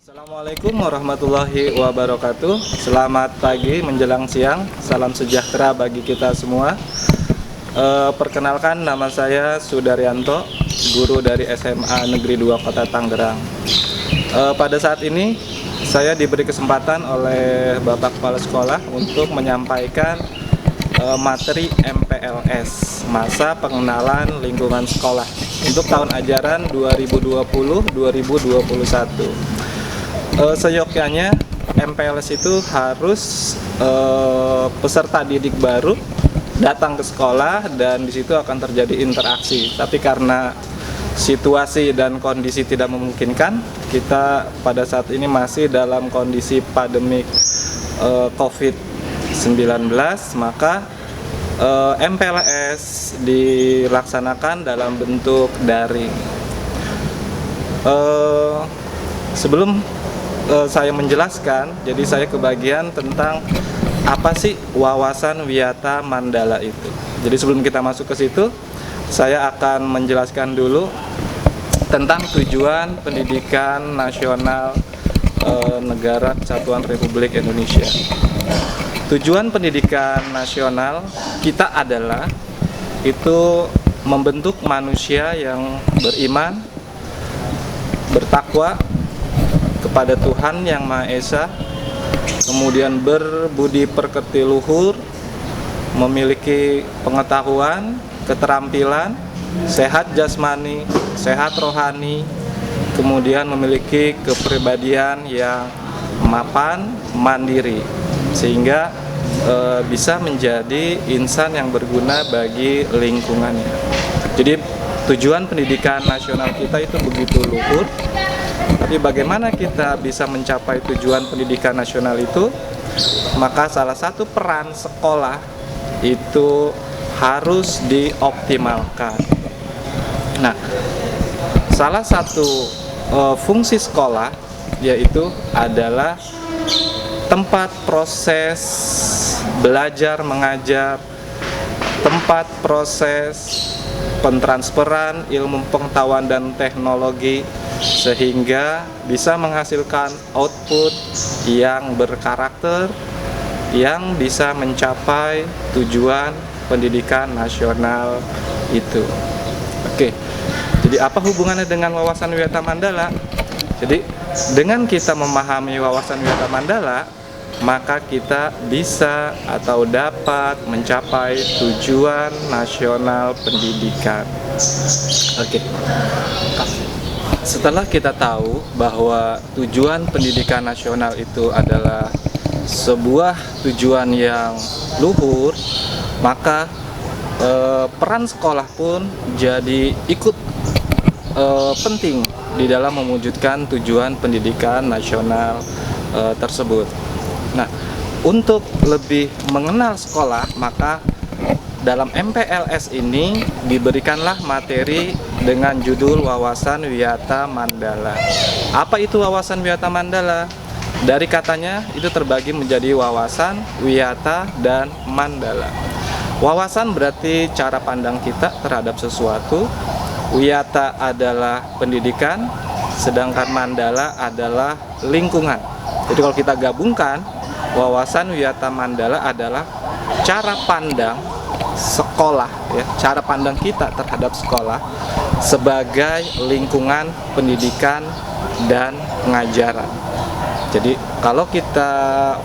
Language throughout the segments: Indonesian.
Assalamualaikum warahmatullahi wabarakatuh. Selamat pagi menjelang siang. Salam sejahtera bagi kita semua. Perkenalkan, nama saya Sudaryanto, guru dari SMA Negeri 2 Kota Tangerang. Pada saat ini saya diberi kesempatan oleh Bapak Kepala Sekolah untuk menyampaikan materi MPLS, Masa Pengenalan Lingkungan Sekolah, untuk tahun ajaran 2020-2021. Seyogyanya MPLS itu harus peserta didik baru datang ke sekolah dan di situ akan terjadi interaksi. Tapi karena situasi dan kondisi tidak memungkinkan, kita pada saat ini masih dalam kondisi pandemik COVID-19, maka MPLS dilaksanakan dalam bentuk daring. Sebelum saya menjelaskan, jadi saya kebagian tentang apa sih wawasan Wiyata Mandala itu. Jadi sebelum kita masuk ke situ, saya akan menjelaskan dulu tentang tujuan pendidikan nasional Negara Kesatuan Republik Indonesia. Tujuan pendidikan nasional kita adalah itu membentuk manusia yang beriman, bertakwa kepada Tuhan Yang Maha Esa, kemudian berbudi pekerti luhur, memiliki pengetahuan, keterampilan, sehat jasmani, sehat rohani, kemudian memiliki kepribadian yang mapan, mandiri, sehingga bisa menjadi insan yang berguna bagi lingkungannya. Jadi tujuan pendidikan nasional kita itu begitu luhur. Tapi bagaimana kita bisa mencapai tujuan pendidikan nasional itu? Maka salah satu peran sekolah itu harus dioptimalkan. Nah, salah satu fungsi sekolah yaitu adalah tempat proses belajar mengajar, tempat proses pentransferan ilmu pengetahuan dan teknologi, sehingga bisa menghasilkan output yang berkarakter, yang bisa mencapai tujuan pendidikan nasional itu. Oke, jadi apa hubungannya dengan wawasan Wiyata Mandala? Jadi dengan kita memahami wawasan Wiyata Mandala, maka kita bisa atau dapat mencapai tujuan nasional pendidikan. Oke. Setelah kita tahu bahwa tujuan pendidikan nasional itu adalah sebuah tujuan yang luhur, maka peran sekolah pun jadi ikut penting di dalam mewujudkan tujuan pendidikan nasional tersebut. Nah, untuk lebih mengenal sekolah, maka dalam MPLS ini diberikanlah materi dengan judul Wawasan Wiyata Mandala. Apa itu Wawasan Wiyata Mandala? Dari katanya itu terbagi menjadi wawasan, wiyata, dan mandala. Wawasan berarti cara pandang kita terhadap sesuatu. Wiyata adalah pendidikan, sedangkan mandala adalah lingkungan. Jadi kalau kita gabungkan, wawasan Wiyata Mandala adalah cara pandang sekolah, ya, cara pandang kita terhadap sekolah sebagai lingkungan pendidikan dan pengajaran. Jadi kalau kita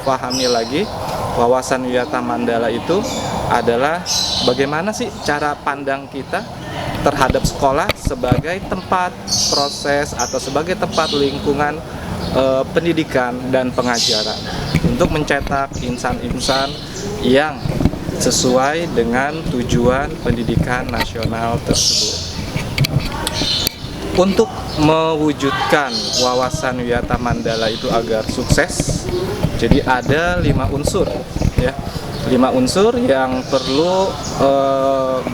pahami lagi, wawasan Wiyata Mandala itu adalah bagaimana sih cara pandang kita terhadap sekolah sebagai tempat proses atau sebagai tempat lingkungan pendidikan dan pengajaran untuk mencetak insan-insan yang sesuai dengan tujuan pendidikan nasional tersebut. Untuk mewujudkan wawasan Wiyata Mandala itu agar sukses, jadi ada 5 unsur, ya, 5 unsur yang perlu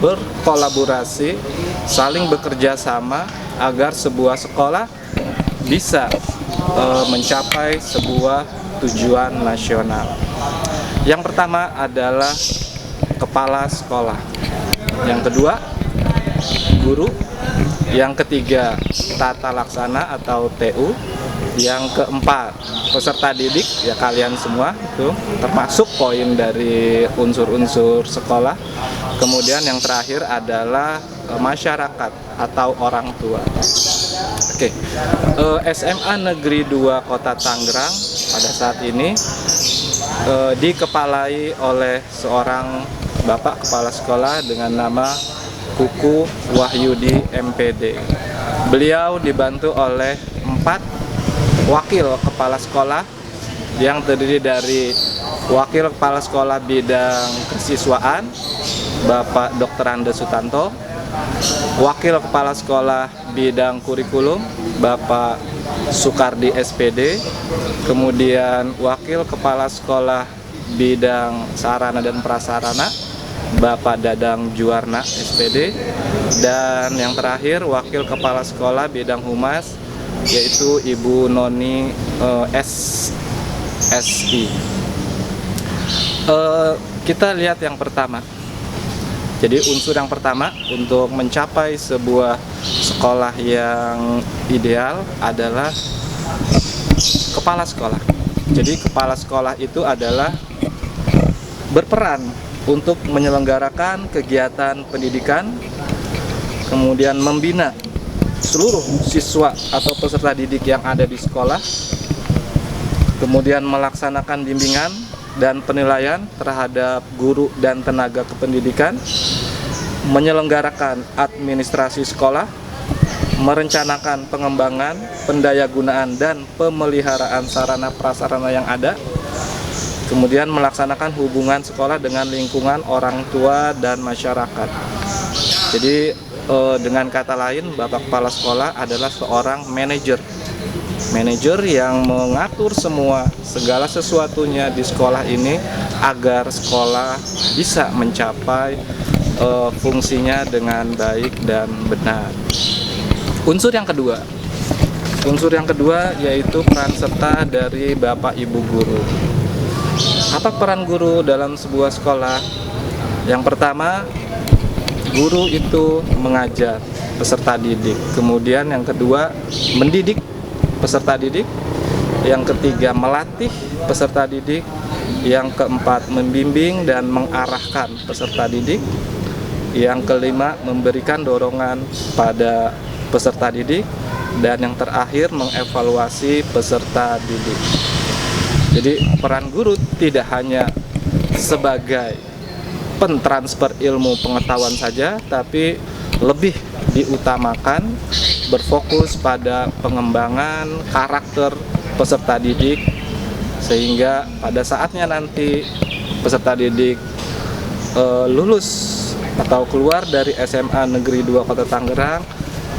berkolaborasi, saling bekerja sama agar sebuah sekolah bisa mencapai sebuah tujuan nasional. Yang pertama adalah kepala sekolah, yang kedua guru, yang ketiga tata laksana atau TU, Yang keempat, peserta didik, ya kalian semua itu termasuk poin dari unsur-unsur sekolah. Kemudian yang terakhir adalah masyarakat atau orang tua. Oke, SMA Negeri 2 Kota Tangerang pada saat ini dikepalai oleh seorang Bapak Kepala Sekolah dengan nama Kuku Wahyudi MPD. Beliau dibantu oleh 4 wakil kepala sekolah yang terdiri dari Wakil Kepala Sekolah Bidang Kesiswaan Bapak Dr. Anda Sutanto, Wakil Kepala Sekolah Bidang Kurikulum Bapak Sukardi SPD, kemudian Wakil Kepala Sekolah Bidang Sarana dan Prasarana Bapak Dadang Juwarna SPD, dan yang terakhir Wakil Kepala Sekolah Bidang Humas yaitu Ibu Noni SSI. Kita lihat yang pertama. Jadi unsur yang pertama untuk mencapai sebuah sekolah yang ideal adalah kepala sekolah. Jadi kepala sekolah itu adalah berperan untuk menyelenggarakan kegiatan pendidikan, kemudian membina seluruh siswa atau peserta didik yang ada di sekolah, kemudian melaksanakan bimbingan dan penilaian terhadap guru dan tenaga kependidikan, menyelenggarakan administrasi sekolah, merencanakan pengembangan, pendayagunaan dan pemeliharaan sarana prasarana yang ada, kemudian melaksanakan hubungan sekolah dengan lingkungan orang tua dan masyarakat. Jadi dengan kata lain, Bapak Kepala Sekolah adalah seorang manajer yang mengatur segala sesuatunya di sekolah ini agar sekolah bisa mencapai fungsinya dengan baik dan benar. Unsur yang kedua yaitu peran serta dari Bapak Ibu guru. Apa peran guru dalam sebuah sekolah? Yang pertama, guru itu mengajar peserta didik. Kemudian yang kedua, mendidik peserta didik. Yang ketiga, melatih peserta didik. Yang keempat, membimbing dan mengarahkan peserta didik. Yang kelima, memberikan dorongan pada peserta didik. Dan yang terakhir, mengevaluasi peserta didik. Jadi peran guru tidak hanya sebagai pentransfer ilmu pengetahuan saja, tapi lebih diutamakan berfokus pada pengembangan karakter peserta didik, sehingga pada saatnya nanti peserta didik lulus atau keluar dari SMA Negeri 2 Kota Tangerang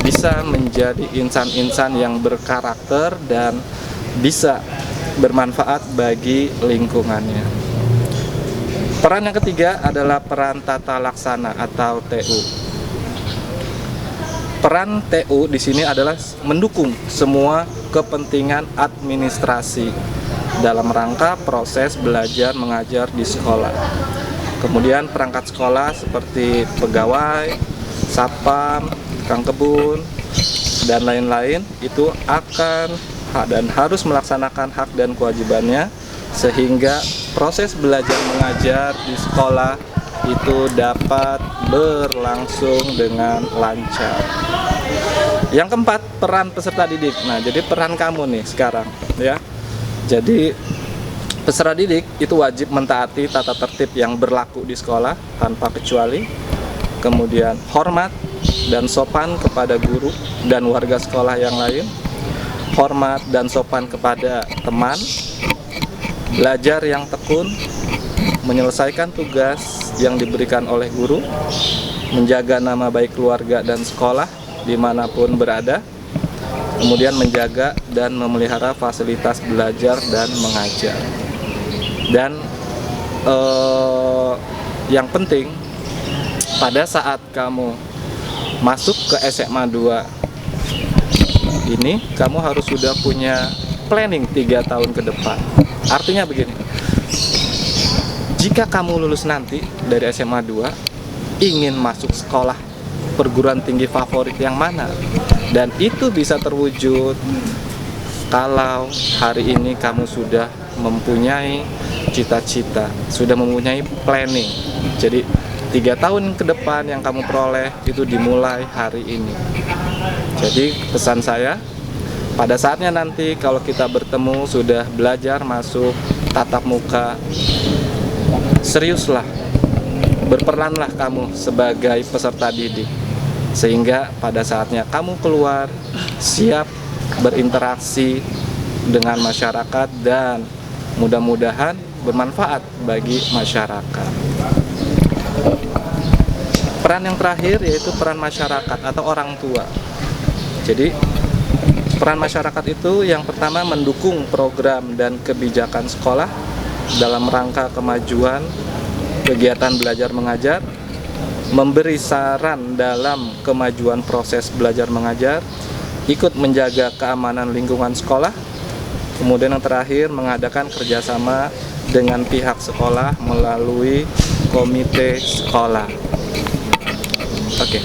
bisa menjadi insan-insan yang berkarakter dan bisa bermanfaat bagi lingkungannya. Peran yang ketiga adalah peran tata laksana atau TU. Peran TU di sini adalah mendukung semua kepentingan administrasi dalam rangka proses belajar mengajar di sekolah. Kemudian perangkat sekolah seperti pegawai, satpam, tukang kebun, dan lain-lain itu akan dan harus melaksanakan hak dan kewajibannya sehingga proses belajar mengajar di sekolah itu dapat berlangsung dengan lancar. Yang keempat, peran peserta didik. Nah, jadi peran kamu nih sekarang ya. Jadi peserta didik itu wajib mentaati tata tertib yang berlaku di sekolah tanpa kecuali. Kemudian hormat dan sopan kepada guru dan warga sekolah yang lain. Hormat dan sopan kepada teman. Belajar yang tekun, menyelesaikan tugas yang diberikan oleh guru, menjaga nama baik keluarga dan sekolah dimanapun berada, kemudian menjaga dan memelihara fasilitas belajar dan mengajar. Dan yang penting, pada saat kamu masuk ke SMA 2 ini, kamu harus sudah punya planning 3 tahun ke depan. Artinya begini, jika kamu lulus nanti dari SMA 2, ingin masuk sekolah perguruan tinggi favorit yang mana, dan itu bisa terwujud kalau hari ini kamu sudah mempunyai cita-cita, sudah mempunyai planning. Jadi 3 tahun ke depan yang kamu peroleh itu dimulai hari ini. Jadi pesan saya, pada saatnya nanti kalau kita bertemu sudah belajar masuk tatap muka, seriuslah, berperanlah kamu sebagai peserta didik. Sehingga pada saatnya kamu keluar, siap berinteraksi dengan masyarakat dan mudah-mudahan bermanfaat bagi masyarakat. Peran yang terakhir yaitu peran masyarakat atau orang tua. Jadi peran masyarakat itu yang pertama mendukung program dan kebijakan sekolah dalam rangka kemajuan kegiatan belajar mengajar, memberi saran dalam kemajuan proses belajar mengajar, ikut menjaga keamanan lingkungan sekolah, kemudian yang terakhir mengadakan kerjasama dengan pihak sekolah melalui komite sekolah. Oke,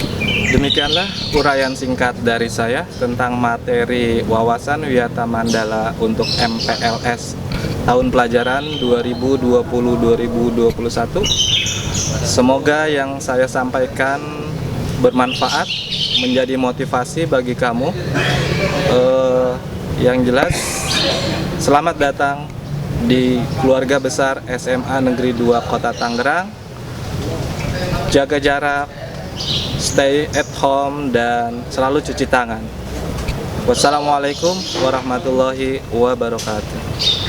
demikianlah uraian singkat dari saya tentang materi wawasan Wiyata Mandala untuk MPLS tahun pelajaran 2020-2021. Semoga yang saya sampaikan bermanfaat, menjadi motivasi bagi kamu. Yang jelas, selamat datang di keluarga besar SMA Negeri 2 Kota Tangerang. Jaga jarak, stay at home, dan selalu cuci tangan. Wassalamualaikum warahmatullahi wabarakatuh.